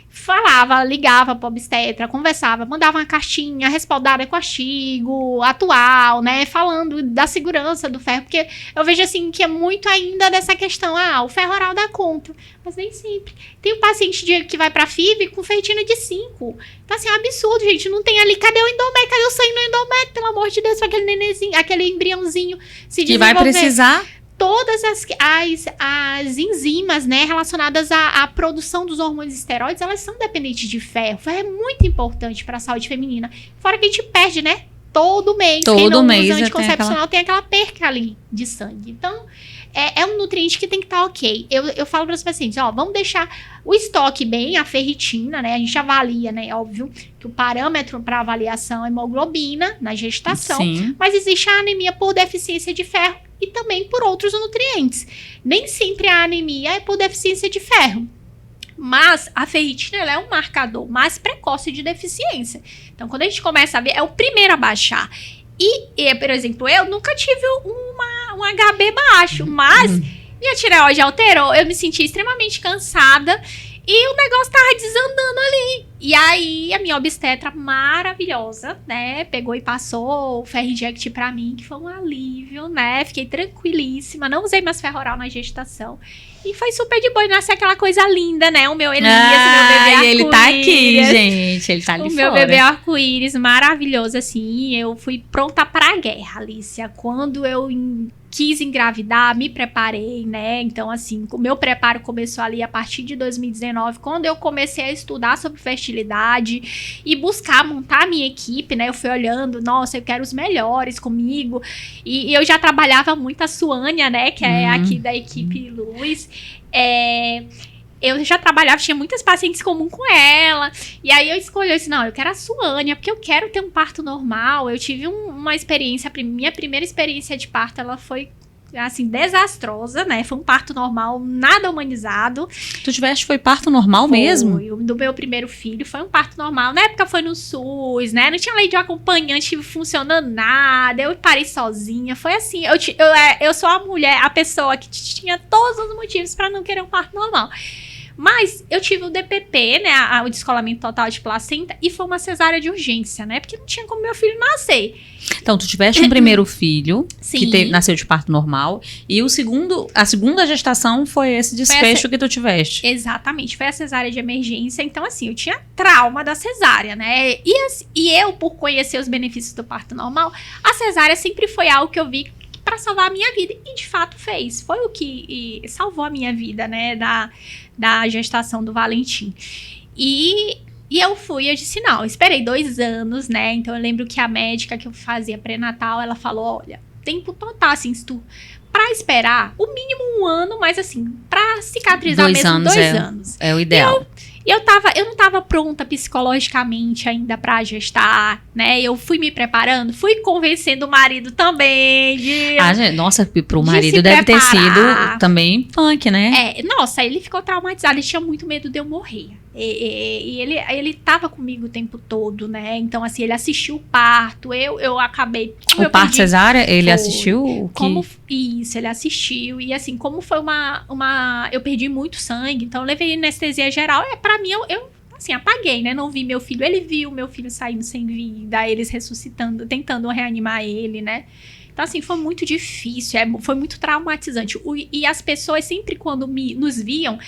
falava, ligava para obstetra, conversava, mandava uma cartinha respaldada com artigo atual, né, falando da segurança do ferro, porque eu vejo assim que é muito ainda dessa questão, o ferro oral dá conta, mas nem sempre. Tem um paciente que vai pra FIV com ferritina de 5. Então assim, é um absurdo, gente, não tem ali, cadê o endométrio, cadê o sangue no endométrio, pelo amor de Deus, para aquele nenenzinho, aquele embriãozinho se desenvolver. Que vai precisar... Todas as enzimas, né, relacionadas à produção dos hormônios esteroides, elas são dependentes de ferro. O ferro é muito importante para a saúde feminina. Fora que a gente perde, né? Todo mês. Quem não usa anticoncepcional tem aquela perca ali de sangue. Então, é um nutriente que tem que estar ok. Eu falo para os pacientes, vamos deixar o estoque bem, a ferritina, né? A gente avalia, né? Óbvio que o parâmetro para avaliação é hemoglobina na gestação. Sim. Mas existe a anemia por deficiência de ferro e também por outros nutrientes. Nem sempre a anemia é por deficiência de ferro. Mas a ferritina, ela é um marcador mais precoce de deficiência. Então, quando a gente começa a ver, é o primeiro a baixar. E por exemplo, eu nunca tive um HB baixo, mas minha tireoide alterou, eu me senti extremamente cansada e o negócio tava desandando ali. E aí, a minha obstetra maravilhosa, né, pegou e passou o ferro inject pra mim, que foi um alívio, né, fiquei tranquilíssima, não usei mais ferro oral na gestação. E foi super de boa, e nasceu aquela coisa linda, né, o meu Elias, o meu bebê arco-íris. Ele tá aqui, gente, ele tá ali fora. O meu bebê arco-íris, maravilhoso, assim, eu fui pronta pra guerra, Alicia, quando eu quis engravidar, me preparei, né, então assim, o meu preparo começou ali a partir de 2019, quando eu comecei a estudar sobre fertilidade e buscar montar a minha equipe, né, eu fui olhando, nossa, eu quero os melhores comigo, e eu já trabalhava muito a Suânia, né, que é aqui da equipe Luz, eu já trabalhava, tinha muitas pacientes em comum com ela, e aí eu escolhi assim, não, eu quero a Suânia, porque eu quero ter um parto normal. Eu tive uma experiência, minha primeira experiência de parto, ela foi, assim, desastrosa, né, foi um parto normal, nada humanizado. Foi parto normal mesmo? Do meu primeiro filho, foi um parto normal, na época foi no SUS, né, não tinha lei de acompanhante funcionando nada, eu parei sozinha, foi assim, eu sou a pessoa que tinha todos os motivos pra não querer um parto normal. Mas eu tive o DPP, né, o descolamento total de placenta, e foi uma cesárea de urgência, né, porque não tinha como meu filho nascer. Então, tu tiveste um primeiro filho, Sim. que nasceu de parto normal, e a segunda gestação foi esse desfecho que tu tiveste. Exatamente, foi a cesárea de emergência. Então, assim, eu tinha trauma da cesárea, né, e eu, por conhecer os benefícios do parto normal, a cesárea sempre foi algo que eu vi para salvar a minha vida, e de fato fez. Foi o que salvou a minha vida, né, da gestação do Valentim. E eu disse, não, eu esperei 2 anos, né, então eu lembro que a médica que eu fazia pré-natal, ela falou, olha, tempo total, assim, se tu, pra esperar, o mínimo 1 ano, mas assim, pra cicatrizar 2 mesmo, anos 2 anos. É o ideal. Eu não tava pronta psicologicamente ainda pra gestar, né? Eu fui me preparando, fui convencendo o marido também de... Nossa, pro marido deve ter sido também punk, né? Nossa, ele ficou traumatizado, ele tinha muito medo de eu morrer. E ele tava comigo o tempo todo, né? Então, assim, ele assistiu o parto, eu acabei... O parto cesárea, ele assistiu? Isso, ele assistiu. E assim, como foi eu perdi muito sangue, então eu levei anestesia geral. Pra mim, assim, apaguei, né? Não vi meu filho. Ele viu meu filho saindo sem vida, eles ressuscitando, tentando reanimar ele, né? Então, assim, foi muito difícil, foi muito traumatizante. E as pessoas sempre, quando nos viam,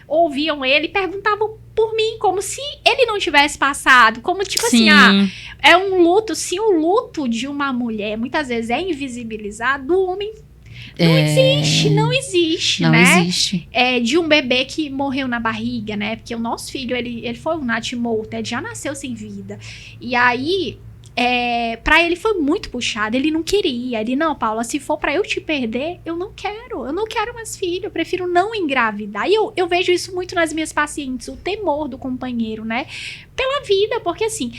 ouviam ele, perguntavam por mim, como se ele não tivesse passado. Como, tipo Sim. assim, é um luto. Se o luto de uma mulher, muitas vezes, é invisibilizado, do homem não existe, Não né? existe. De um bebê que morreu na barriga, né? Porque o nosso filho, ele foi um natimorto, ele já nasceu sem vida. E aí... pra ele foi muito puxado, ele não queria, ele, não, Paula, se for pra eu te perder, eu não quero mais filho, eu prefiro não engravidar. E eu vejo isso muito nas minhas pacientes, o temor do companheiro, né, pela vida, porque assim,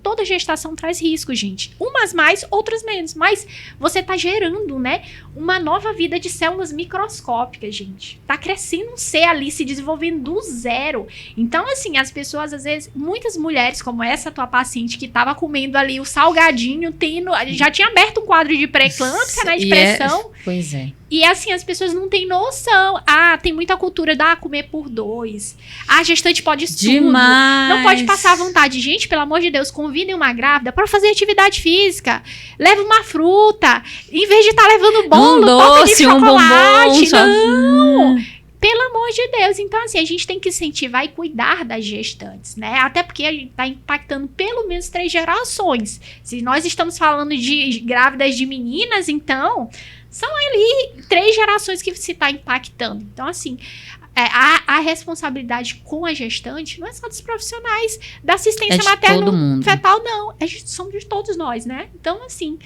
toda gestação traz risco, gente, umas mais, outras menos, mas você tá gerando, né, uma nova vida de células microscópicas, gente, tá crescendo um ser ali, se desenvolvendo do zero. Então, assim, as pessoas, às vezes, muitas mulheres, como essa tua paciente que tava comendo ali o salgadinho, já tinha aberto um quadro de pré-eclâmpsia, né, de pressão. Pois é. E assim, as pessoas não têm noção. Tem muita cultura comer por 2. A gestante pode tudo. Demais. Não pode passar à vontade. Gente, pelo amor de Deus, convidem uma grávida para fazer atividade física. Leva uma fruta. Em vez de estar levando bolo, torta de chocolate. Não! Pelo amor de Deus. Então, assim, a gente tem que incentivar e cuidar das gestantes, né? Até porque a gente tá impactando pelo menos 3 gerações. Se nós estamos falando de grávidas de meninas, então, são ali 3 gerações que se tá impactando. Então, assim, a responsabilidade com a gestante não é só dos profissionais da assistência materno-fetal, não. São de todos nós, né? Então, assim...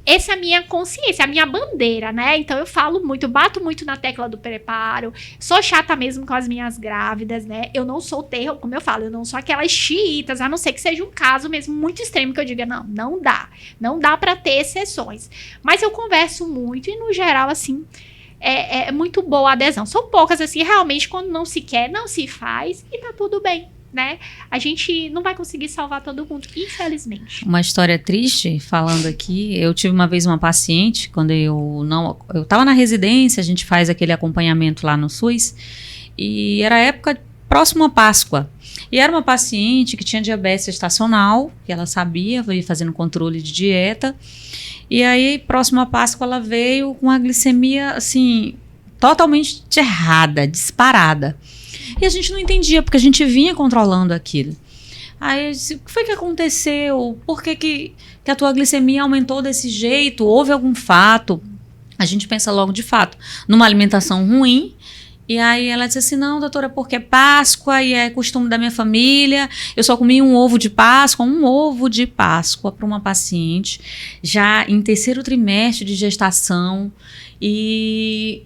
essa é a minha consciência, a minha bandeira, né? Então eu bato muito na tecla do preparo, sou chata mesmo com as minhas grávidas, né? Eu não sou terror, como eu falo, eu não sou aquelas xiitas, a não ser que seja um caso mesmo muito extremo que eu diga, não dá pra ter exceções. Mas eu converso muito e no geral, assim, é muito boa a adesão. São poucas, assim, realmente quando não se quer, não se faz e tá tudo bem. Né? A gente não vai conseguir salvar todo mundo, infelizmente. Uma história triste, falando aqui, eu tive uma vez uma paciente, quando eu estava na residência, a gente faz aquele acompanhamento lá no SUS, e era época próximo à Páscoa, e era uma paciente que tinha diabetes gestacional, que ela sabia, veio fazendo controle de dieta, e aí próximo à Páscoa ela veio com a glicemia, assim, totalmente errada, disparada. E a gente não entendia, porque a gente vinha controlando aquilo. Aí eu disse, o que foi que aconteceu? Por que a tua glicemia aumentou desse jeito? Houve algum fato? A gente pensa logo de fato numa alimentação ruim. E aí ela disse assim, não, doutora, porque é Páscoa e é costume da minha família. Eu só comi um ovo de Páscoa para uma paciente já em 3º trimestre de gestação e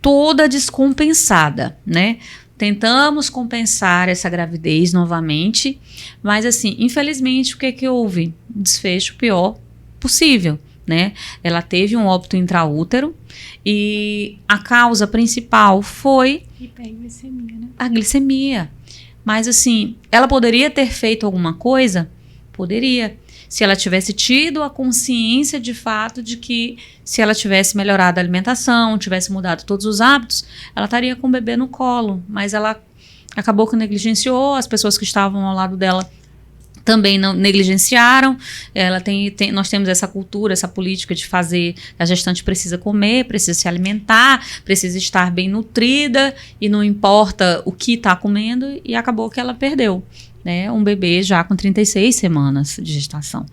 toda descompensada, né? Tentamos compensar essa gravidez novamente, mas assim, infelizmente, o que houve? Um desfecho pior possível, né? Ela teve um óbito intraútero e a causa principal foi hiperglicemia, né? A glicemia. Mas assim, ela poderia ter feito alguma coisa? Poderia. Se ela tivesse tido a consciência de fato de que se ela tivesse melhorado a alimentação, tivesse mudado todos os hábitos, ela estaria com o bebê no colo. Mas ela acabou que negligenciou, as pessoas que estavam ao lado dela também não negligenciaram. Nós temos essa cultura, essa política de fazer, a gestante precisa comer, precisa se alimentar, precisa estar bem nutrida e não importa o que está comendo, e acabou que ela perdeu, né, um bebê já com 36 semanas de gestação.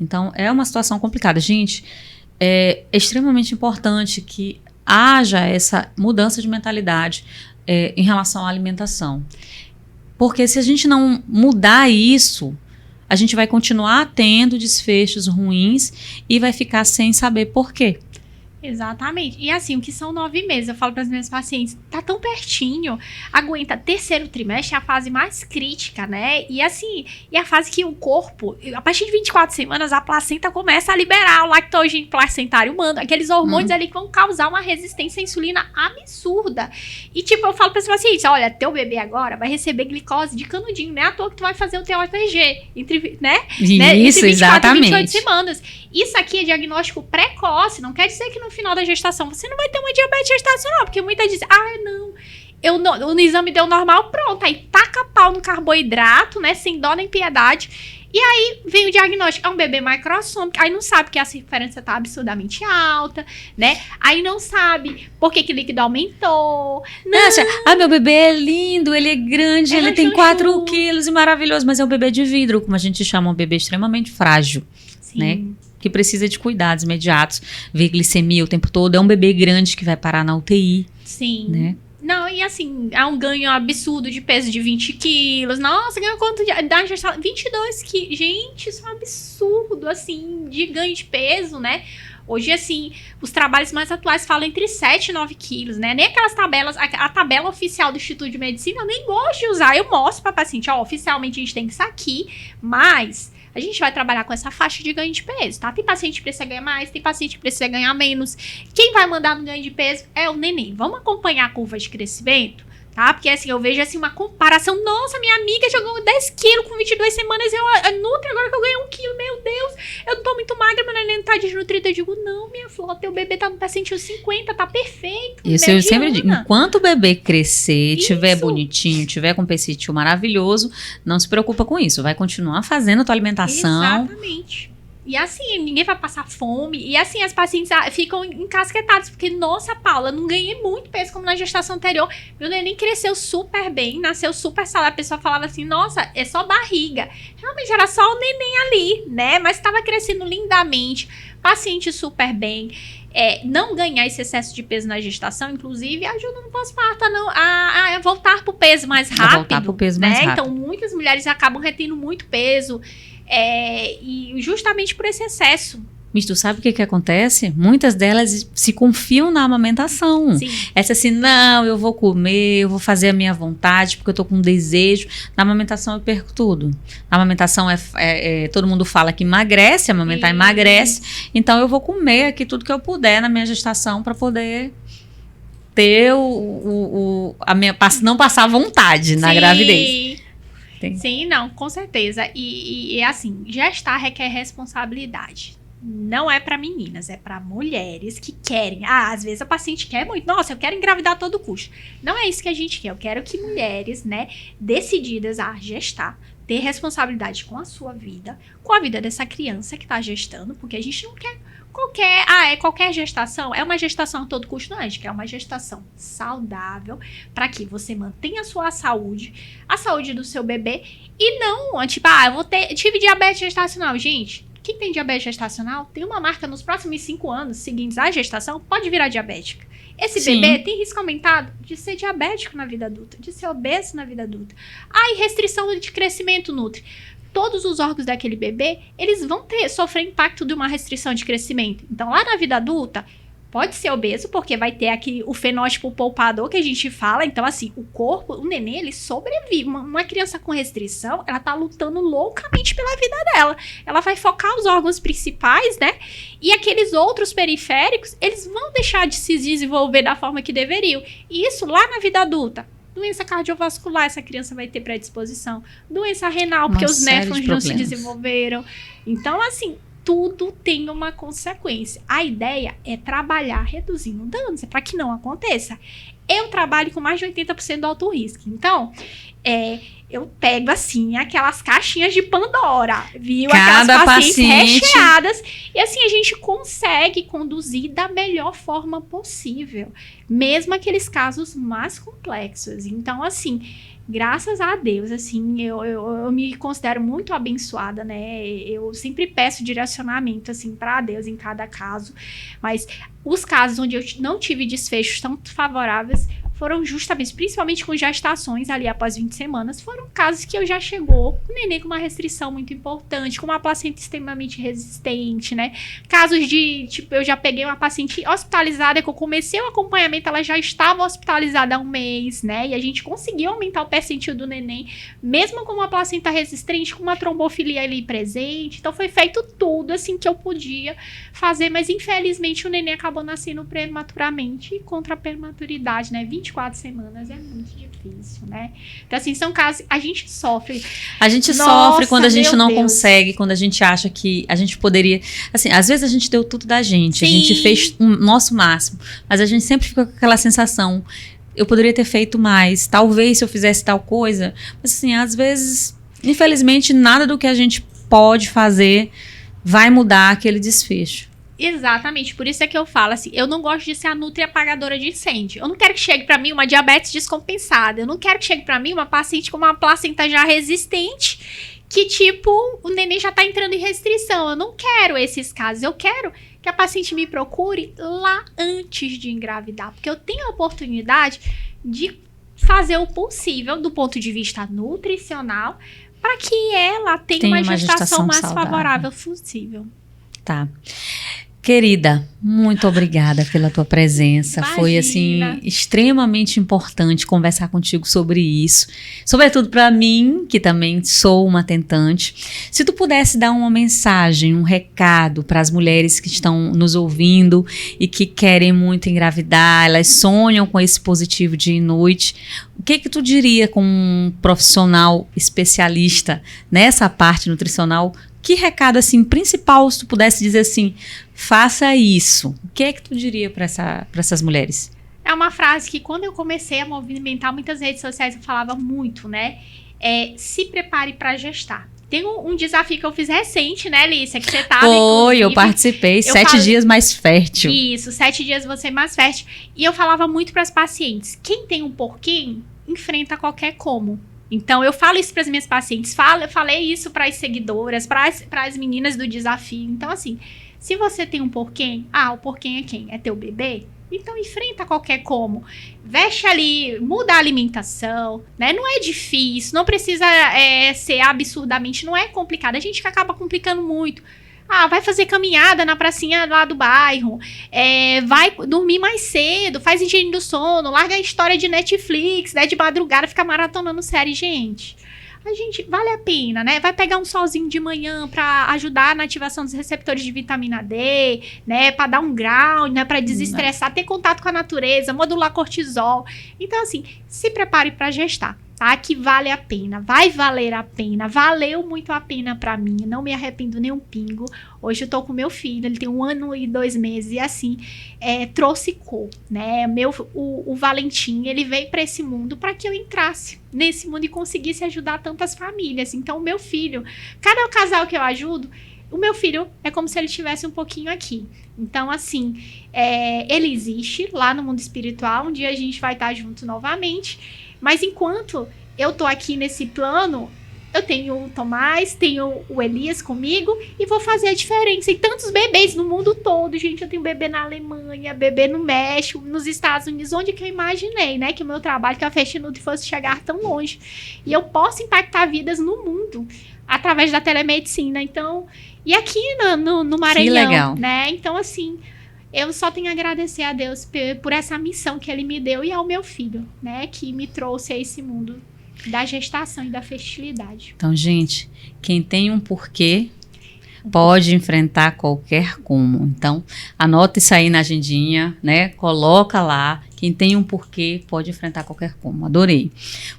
Então, é uma situação complicada. Gente, é extremamente importante que haja essa mudança de mentalidade em relação à alimentação. Porque se a gente não mudar isso, a gente vai continuar tendo desfechos ruins e vai ficar sem saber por quê. Exatamente. E assim, o que são 9 meses? Eu falo para as minhas pacientes, tá tão pertinho, aguenta. 3º trimestre é a fase mais crítica, né? E assim, a fase que o corpo, a partir de 24 semanas, a placenta começa a liberar o lactogênio placentário humano, aqueles hormônios ali que vão causar uma resistência à insulina absurda. E tipo, eu falo para as pacientes, olha, teu bebê agora vai receber glicose de canudinho, não é à toa que tu vai fazer o teu HPG, né? Isso, entre 24 exatamente. e 28 semanas. Isso aqui é diagnóstico precoce, não quer dizer que no final da gestação você não vai ter uma diabetes gestacional, porque muita gente diz, não, O exame deu normal, pronto. Aí taca pau no carboidrato, né? Sem dó nem piedade. E aí vem o diagnóstico, é um bebê microssômico, aí não sabe que a circunferência tá absurdamente alta, né? Aí não sabe por que o líquido aumentou. Não. Meu bebê é lindo, ele é grande, ele tem 4 quilos e maravilhoso, mas é um bebê de vidro, como a gente chama, um bebê extremamente frágil, Sim. né? Que precisa de cuidados imediatos, ver glicemia o tempo todo, é um bebê grande que vai parar na UTI. Sim. Né? Não, e assim, há um ganho absurdo de peso de 20 quilos. Nossa, ganhou quanto da gestação? 22 quilos. Gente, isso é um absurdo, assim, de ganho de peso, né? Hoje, assim, os trabalhos mais atuais falam entre 7 e 9 quilos, né? Nem aquelas tabelas, a tabela oficial do Instituto de Medicina eu nem gosto de usar. Eu mostro para paciente, ó, oficialmente a gente tem isso aqui, mas a gente vai trabalhar com essa faixa de ganho de peso, tá? Tem paciente que precisa ganhar mais, tem paciente que precisa ganhar menos. Quem vai mandar no ganho de peso é o neném. Vamos acompanhar a curva de crescimento, tá? Porque assim, eu vejo assim uma comparação. Nossa, minha amiga já ganhou 10 quilos com 22 semanas. Eu nutri agora que eu ganhei 1 quilo. Meu Deus, eu não tô muito magra, meu neném não tá desnutrida. Eu digo, não, minha flor, teu bebê tá no percentil 50, tá perfeito. Isso eu sempre digo, enquanto o bebê crescer, tiver bonitinho, tiver com percentil maravilhoso, não se preocupa com isso. Vai continuar fazendo a tua alimentação. Exatamente. E assim, ninguém vai passar fome. E assim, as pacientes ficam encasquetadas. Porque, nossa, Paula, não ganhei muito peso como na gestação anterior. Meu neném cresceu super bem, nasceu super saudável. A pessoa falava assim, nossa, é só barriga. Realmente era só o neném ali, né? Mas estava crescendo lindamente. Paciente super bem. Não ganhar esse excesso de peso na gestação, inclusive, ajuda no pós-parto a voltar pro peso mais rápido. A voltar pro peso mais rápido. Então, muitas mulheres acabam retendo muito peso. E justamente por esse excesso. Mas tu sabe o que acontece? Muitas delas se confiam na amamentação. Sim. Essa assim, não, eu vou comer, eu vou fazer a minha vontade, porque eu tô com desejo. Na amamentação eu perco tudo. Na amamentação todo mundo fala que emagrece, amamentar emagrece. Então eu vou comer aqui tudo que eu puder na minha gestação para poder ter não passar vontade na gravidez. Sim, não, com certeza. E assim, gestar requer responsabilidade. Não é para meninas, é para mulheres que querem. Às vezes a paciente quer muito. Nossa, eu quero engravidar a todo custo. Não é isso que a gente quer. Eu quero que mulheres, né, decididas a gestar, ter responsabilidade com a sua vida, com a vida dessa criança que tá gestando, porque a gente não quer qualquer gestação, é uma gestação a todo custo, não, a gente quer uma gestação saudável, para que você mantenha a sua saúde, a saúde do seu bebê, e não, tipo, tive diabetes gestacional, gente. Quem tem diabetes gestacional tem uma marca nos próximos 5 anos seguintes à gestação, pode virar diabética. Esse bebê tem risco aumentado de ser diabético na vida adulta, de ser obeso na vida adulta. E restrição de crescimento nutri. Todos os órgãos daquele bebê, eles vão sofrer impacto de uma restrição de crescimento. Então, lá na vida adulta, pode ser obeso, porque vai ter aqui o fenótipo poupador que a gente fala. Então, assim, o corpo, o neném, ele sobrevive. Uma criança com restrição, ela tá lutando loucamente pela vida dela. Ela vai focar os órgãos principais, né? E aqueles outros periféricos, eles vão deixar de se desenvolver da forma que deveriam. E isso lá na vida adulta. Doença cardiovascular, essa criança vai ter predisposição. Doença renal, porque os néfrons não se desenvolveram. Então, assim, tudo tem uma consequência. A ideia é trabalhar reduzindo danos, é para que não aconteça. Eu trabalho com mais de 80% do alto risco. Então, eu pego, assim, aquelas caixinhas de Pandora, viu? Aquelas pacientes recheadas. E, assim, a gente consegue conduzir da melhor forma possível. Mesmo aqueles casos mais complexos. Então, assim, graças a Deus, assim, eu me considero muito abençoada, né? Eu sempre peço direcionamento, assim, para Deus em cada caso. Mas os casos onde eu não tive desfechos tão favoráveis foram justamente, principalmente com gestações ali após 20 semanas, foram casos que eu já chegou com o neném com uma restrição muito importante, com uma placenta extremamente resistente, né? Casos de, tipo, eu já peguei uma paciente hospitalizada, que eu comecei o acompanhamento, ela já estava hospitalizada há 1 mês, né? E a gente conseguiu aumentar o percentil do neném, mesmo com uma placenta resistente, com uma trombofilia ali presente. Então foi feito tudo, assim, que eu podia fazer, mas infelizmente o neném acabou nascendo prematuramente, e contra a prematuridade, né? 24 semanas é muito difícil, né? Então, assim, são casos... A gente sofre. A gente sofre quando a gente não consegue, quando a gente acha que a gente poderia... Assim, às vezes a gente deu tudo da gente, a gente fez o nosso máximo, mas a gente sempre fica com aquela sensação... eu poderia ter feito mais, talvez se eu fizesse tal coisa, mas assim, às vezes, infelizmente, nada do que a gente pode fazer vai mudar aquele desfecho. Exatamente, por isso é que eu falo assim, eu não gosto de ser a nutri apagadora de incêndio. Eu não quero que chegue pra mim uma diabetes descompensada. Eu não quero que chegue pra mim uma paciente com uma placenta já resistente, que tipo, o neném já tá entrando em restrição. Eu não quero esses casos. Eu quero que a paciente me procure lá antes de engravidar, porque eu tenho a oportunidade de fazer o possível do ponto de vista nutricional para que ela tenha uma gestação mais saudável. Favorável possível. Tá. Querida, muito obrigada pela tua presença. Imagina. Foi, assim, extremamente importante conversar contigo sobre isso. Sobretudo para mim, que também sou uma tentante. Se tu pudesse dar uma mensagem, um recado para as mulheres que estão nos ouvindo e que querem muito engravidar, elas sonham com esse positivo dia e noite, o que tu diria como um profissional especialista nessa parte nutricional? Que recado, assim, principal, se tu pudesse dizer assim, faça isso. O que é que tu diria para essas mulheres? É uma frase que quando eu comecei a movimentar muitas redes sociais eu falava muito, né? Se prepare para gestar. Tem um desafio que eu fiz recente, né, Lícia? Que você tava, Foi, eu participei. 7 dias mais fértil. Isso, 7 dias você mais fértil. E eu falava muito para as pacientes, quem tem um porquinho, enfrenta qualquer como. Então, eu falo isso para as minhas pacientes, eu falei isso para as seguidoras, para as meninas do desafio. Então, assim, se você tem um porquinho, o porquinho é quem? É teu bebê? Então, enfrenta qualquer como. Veste ali, muda a alimentação, né? Não é difícil, não precisa ser absurdamente, não é complicado. A gente que acaba complicando muito. Vai fazer caminhada na pracinha lá do bairro, vai dormir mais cedo, faz higiene do sono, larga a história de Netflix, né, de madrugada, fica maratonando série, gente. A gente, vale a pena, né? Vai pegar um solzinho de manhã pra ajudar na ativação dos receptores de vitamina D, né? Pra dar um grau, né? Pra desestressar, ter contato com a natureza, modular cortisol. Então, assim, se prepare pra gestar. Tá? Que vale a pena, vai valer a pena, valeu muito a pena pra mim, não me arrependo nem um pingo. Hoje eu tô com meu filho, ele tem 1 ano e 2 meses e assim, trouxe cor, né? O Valentim, ele veio pra esse mundo pra que eu entrasse nesse mundo e conseguisse ajudar tantas famílias. Então o meu filho, cada casal que eu ajudo, o meu filho é como se ele estivesse um pouquinho aqui. Então, assim, ele existe lá no mundo espiritual, um dia a gente vai estar junto novamente. Mas enquanto eu tô aqui nesse plano, eu tenho o Tomás, tenho o Elias comigo e vou fazer a diferença. E tantos bebês no mundo todo, gente. Eu tenho bebê na Alemanha, bebê no México, nos Estados Unidos, onde que eu imaginei, né? Que o meu trabalho, que a Fast Nutri fosse chegar tão longe. E eu posso impactar vidas no mundo através da telemedicina. Então, e aqui no Maranhão, que legal, né? Então, assim, eu só tenho a agradecer a Deus por essa missão que Ele me deu e ao meu filho, né? Que me trouxe a esse mundo da gestação e da fertilidade. Então, gente, quem tem um porquê pode enfrentar qualquer como. Então, anota isso aí na agendinha, né? Coloca lá. Quem tem um porquê pode enfrentar qualquer como. Adorei.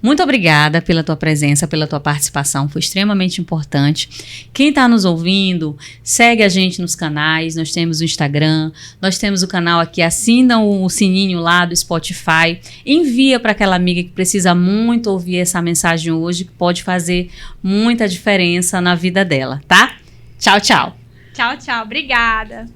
Muito obrigada pela tua presença, pela tua participação. Foi extremamente importante. Quem está nos ouvindo, segue a gente nos canais. Nós temos o Instagram, nós temos o canal aqui. Assina o sininho lá do Spotify. Envia para aquela amiga que precisa muito ouvir essa mensagem hoje, que pode fazer muita diferença na vida dela, tá? Tchau, tchau. Tchau, tchau. Obrigada.